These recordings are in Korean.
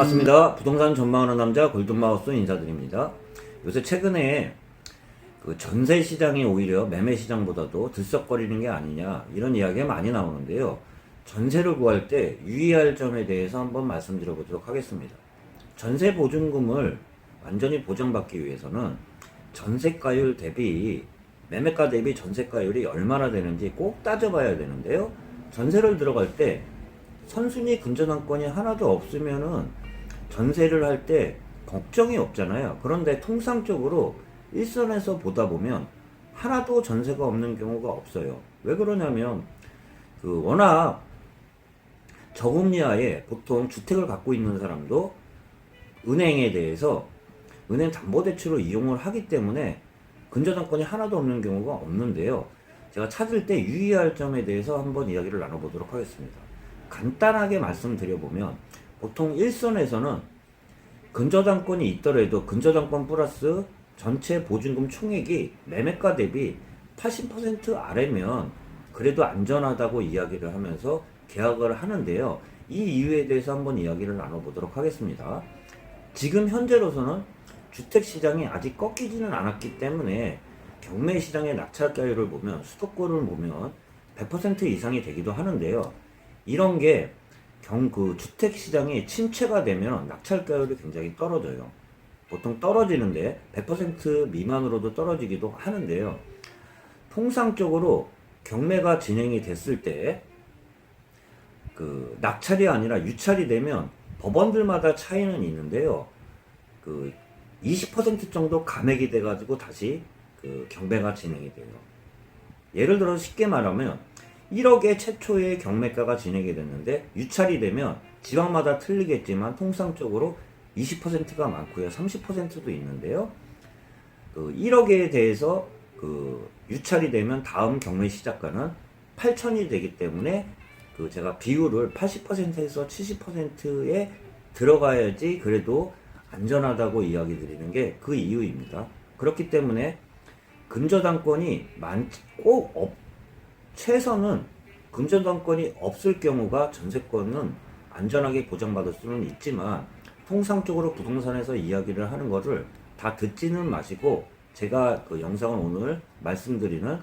반갑습니다. 부동산 전망하는 남자 골든마우스 인사드립니다. 요새 최근에 그 전세 시장이 오히려 매매 시장보다도 들썩거리는 게 아니냐 이런 이야기가 많이 나오는데요. 전세를 구할 때 유의할 점에 대해서 한번 말씀드려 보도록 하겠습니다. 전세 보증금을 완전히 보장받기 위해서는 전세가율 대비 매매가 대비 전세가율이 얼마나 되는지 꼭 따져봐야 되는데요. 전세를 들어갈 때 선순위 근저당권이 하나도 없으면은 전세를 할 때 걱정이 없잖아요. 그런데 통상적으로 일선에서 보다 보면 하나도 전세가 없는 경우가 없어요. 왜 그러냐면 워낙 저금리하에 보통 주택을 갖고 있는 사람도 은행에 대해서 은행 담보대출을 이용을 하기 때문에 근저당권이 하나도 없는 경우가 없는데요. 제가 찾을 때 유의할 점에 대해서 한번 이야기를 나눠보도록 하겠습니다. 간단하게 말씀드려보면 보통 일선에서는 근저당권이 있더라도 근저당권 플러스 전체 보증금 총액이 매매가 대비 80% 아래면 그래도 안전하다고 이야기를 하면서 계약을 하는데요. 이 이유에 대해서 한번 이야기를 나눠보도록 하겠습니다. 지금 현재로서는 주택시장이 아직 꺾이지는 않았기 때문에 경매시장의 낙찰가율을 보면 수도권을 보면 100% 이상이 되기도 하는데요. 이런 게 주택시장이 침체가 되면 낙찰가율이 굉장히 떨어져요. 보통 떨어지는데 100% 미만으로도 떨어지기도 하는데요. 통상적으로 경매가 진행이 됐을 때 낙찰이 아니라 유찰이 되면 법원들마다 차이는 있는데요. 20% 정도 감액이 돼가지고 다시 경매가 진행이 돼요. 예를 들어 쉽게 말하면 1억에 최초의 경매가가 진행이 됐는데 유찰이 되면 지방마다 틀리겠지만 통상적으로 20%가 많고요. 30%도 있는데요. 1억에 대해서 유찰이 되면 다음 경매 시작가는 8천이 되기 때문에 제가 비율을 80%에서 70%에 들어가야지 그래도 안전하다고 이야기 드리는 게 그 이유입니다. 그렇기 때문에 근저당권이 최선은 근저당권이 없을 경우가 전세권은 안전하게 보장받을 수는 있지만 통상적으로 부동산에서 이야기를 하는 거를 다 듣지는 마시고 제가 영상을 오늘 말씀드리는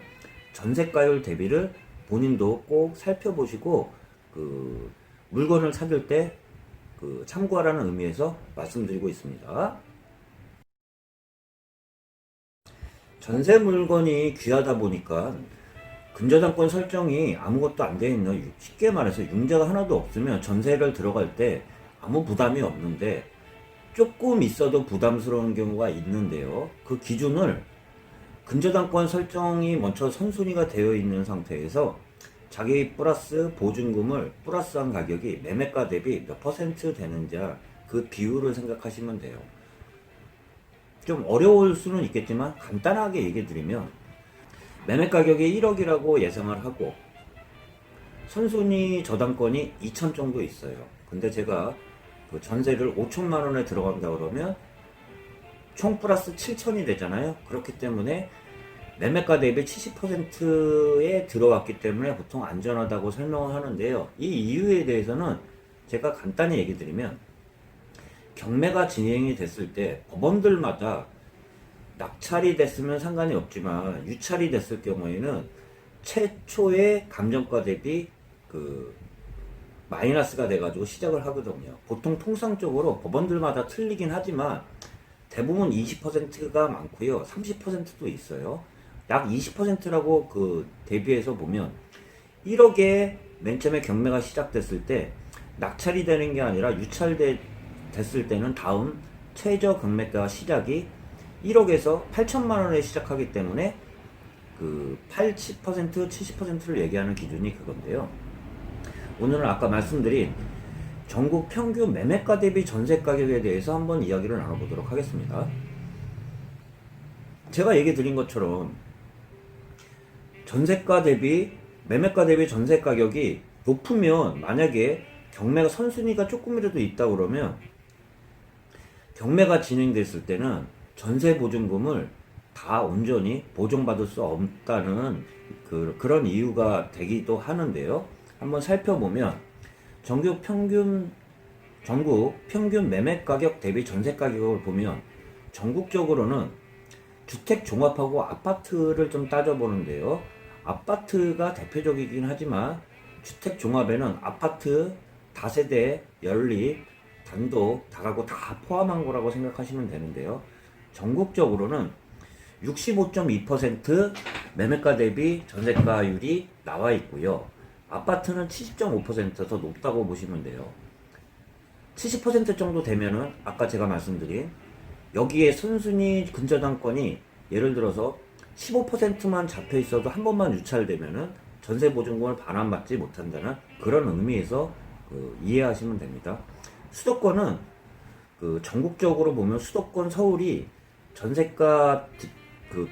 전세가율 대비를 본인도 꼭 살펴보시고 물건을 찾을 때 참고하라는 의미에서 말씀드리고 있습니다. 전세 물건이 귀하다 보니까 근저당권 설정이 아무것도 안 되어 있는, 쉽게 말해서 융자가 하나도 없으면 전세를 들어갈 때 아무 부담이 없는데 조금 있어도 부담스러운 경우가 있는데요. 그 기준을 근저당권 설정이 먼저 선순위가 되어 있는 상태에서 자기 플러스 보증금을 플러스한 가격이 매매가 대비 몇 퍼센트 되는지 그 비율을 생각하시면 돼요. 좀 어려울 수는 있겠지만 간단하게 얘기 드리면 매매 가격이 1억이라고 예상을 하고 선순위 저당권이 2천 정도 있어요. 근데 제가 전세를 5천만 원에 들어간다 그러면 총 플러스 7천이 되잖아요. 그렇기 때문에 매매가 대비 70%에 들어왔기 때문에 보통 안전하다고 설명을 하는데요. 이 이유에 대해서는 제가 간단히 얘기 드리면 경매가 진행이 됐을 때 법원들마다 낙찰이 됐으면 상관이 없지만 유찰이 됐을 경우에는 최초의 감정가 대비 마이너스가 돼가지고 시작을 하거든요. 보통 통상적으로 법원들마다 틀리긴 하지만 대부분 20%가 많고요. 30%도 있어요. 약 20%라고 대비해서 보면 1억에 맨 처음에 경매가 시작됐을 때 낙찰이 되는 게 아니라 됐을 때는 다음 최저 경매가 시작이 1억에서 8천만 원에 시작하기 때문에 80%, 70%를 얘기하는 기준이 그건데요. 오늘은 아까 말씀드린 전국 평균 매매가 대비 전세 가격에 대해서 한번 이야기를 나눠보도록 하겠습니다. 제가 얘기 드린 것처럼 전세가 대비 매매가 대비 전세 가격이 높으면 만약에 경매가 선순위가 조금이라도 있다 그러면 경매가 진행됐을 때는 전세 보증금을 다 온전히 보증받을 수 없다는 그런 이유가 되기도 하는데요. 한번 살펴보면 전국 평균 전국 평균 매매 가격 대비 전세 가격을 보면 전국적으로는 주택 종합하고 아파트를 좀 따져보는데요. 아파트가 대표적이긴 하지만 주택 종합에는 아파트, 다세대, 연립, 단독, 다가구 다 포함한 거라고 생각하시면 되는데요. 전국적으로는 65.2% 매매가 대비 전세가율이 나와 있고요. 아파트는 70.5%더 높다고 보시면 돼요. 70% 정도 되면은 아까 제가 말씀드린 여기에 순순히 근저당권이 예를 들어서 15%만 잡혀 있어도 한 번만 유찰되면은 전세 보증금을 반환받지 못한다는 그런 의미에서 이해하시면 됩니다. 수도권은 전국적으로 보면 수도권 서울이 전세가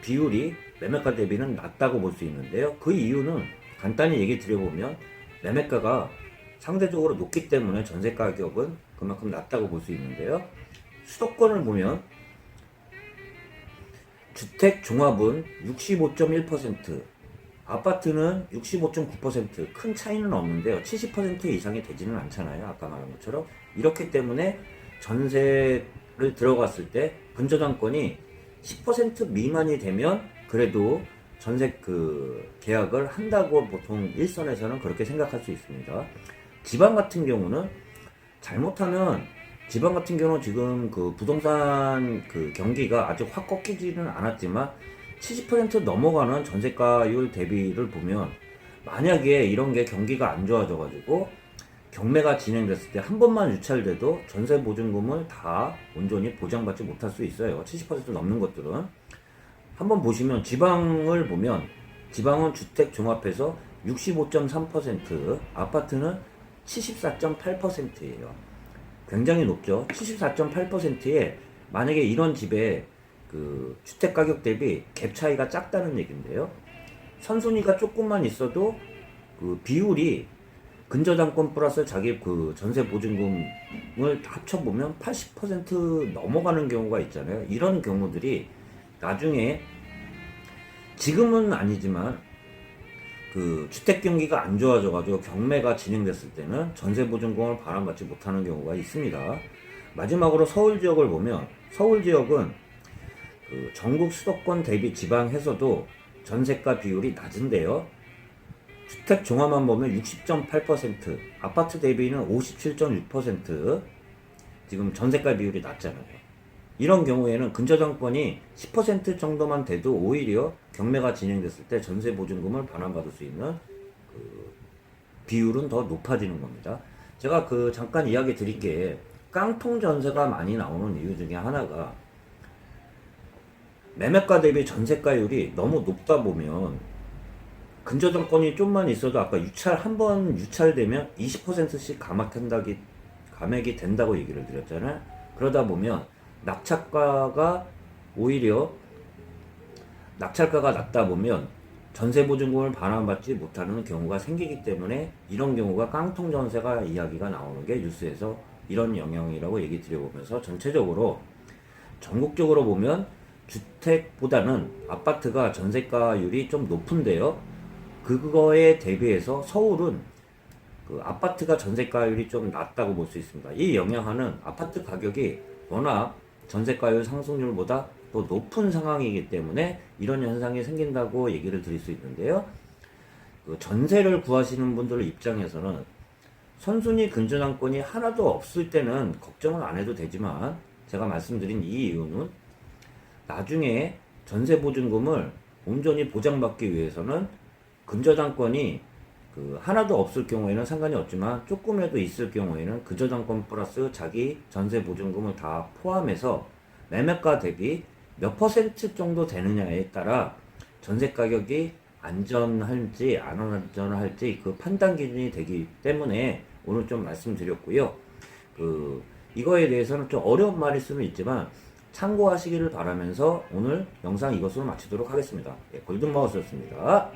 비율이 매매가 대비는 낮다고 볼 수 있는데요. 그 이유는 간단히 얘기 드려보면 매매가가 상대적으로 높기 때문에 전세 가격은 그만큼 낮다고 볼 수 있는데요. 수도권을 보면 주택 종합은 65.1%, 아파트는 65.9%, 큰 차이는 없는데요. 70% 이상이 되지는 않잖아요. 아까 말한 것처럼. 이렇기 때문에 전세를 들어갔을 때 근저당권이 10% 미만이 되면 그래도 전세 계약을 한다고 보통 일선에서는 그렇게 생각할 수 있습니다. 지방 같은 경우는 잘못하면 지방 같은 경우는 지금 부동산 경기가 아직 확 꺾이지는 않았지만 70% 넘어가는 전세가율 대비를 보면 만약에 이런 게 경기가 안 좋아져가지고 경매가 진행됐을 때 한 번만 유찰돼도 전세 보증금을 다 온전히 보장받지 못할 수 있어요. 70% 넘는 것들은. 한번 보시면 지방을 보면 지방은 주택 종합해서 65.3%, 아파트는 74.8%예요. 굉장히 높죠. 74.8%에 만약에 이런 집에 주택 가격 대비 갭 차이가 작다는 얘기인데요. 선순위가 조금만 있어도 비율이 근저당권 플러스 자기 전세 보증금을 합쳐보면 80% 넘어가는 경우가 있잖아요. 이런 경우들이 나중에 지금은 아니지만 주택 경기가 안 좋아져가지고 경매가 진행됐을 때는 전세 보증금을 반환받지 못하는 경우가 있습니다. 마지막으로 서울 지역을 보면 서울 지역은 전국 수도권 대비 지방에서도 전세가 비율이 낮은데요. 주택 종합만 보면 60.8%, 아파트 대비는 57.6%, 지금 전세가 비율이 낮잖아요. 이런 경우에는 근저당권이 10% 정도만 돼도 오히려 경매가 진행됐을 때 전세 보증금을 반환받을 수 있는 비율은 더 높아지는 겁니다. 제가 잠깐 이야기 드릴게, 깡통 전세가 많이 나오는 이유 중에 하나가 매매가 대비 전세가율이 너무 높다 보면 근저당권이 좀만 있어도 아까 한 번 유찰되면 20%씩 감액이 된다고 얘기를 드렸잖아요. 그러다 보면 낙찰가가 낮다 보면 전세보증금을 반환받지 못하는 경우가 생기기 때문에 이런 경우가 깡통 전세가 이야기가 나오는 게 뉴스에서 이런 영향이라고 얘기 드려보면서 전체적으로 전국적으로 보면 주택보다는 아파트가 전세가율이 좀 높은데요. 그거에 대비해서 서울은 아파트가 전세가율이 좀 낮다고 볼 수 있습니다. 이 영향하는 아파트 가격이 워낙 전세가율 상승률보다 또 높은 상황이기 때문에 이런 현상이 생긴다고 얘기를 드릴 수 있는데요. 전세를 구하시는 분들 입장에서는 선순위 근저당권이 하나도 없을 때는 걱정을 안 해도 되지만 제가 말씀드린 이 이유는 나중에 전세 보증금을 온전히 보장받기 위해서는 근저당권이 하나도 없을 경우에는 상관이 없지만 조금이라도 있을 경우에는 근저당권 플러스 자기 전세 보증금을 다 포함해서 매매가 대비 몇 퍼센트 정도 되느냐에 따라 전세 가격이 안전할지 안 안전할지 판단 기준이 되기 때문에 오늘 좀 말씀드렸고요. 이거에 대해서는 좀 어려운 말일 수는 있지만 참고하시기를 바라면서 오늘 영상 이것으로 마치도록 하겠습니다. 골든마우스였습니다.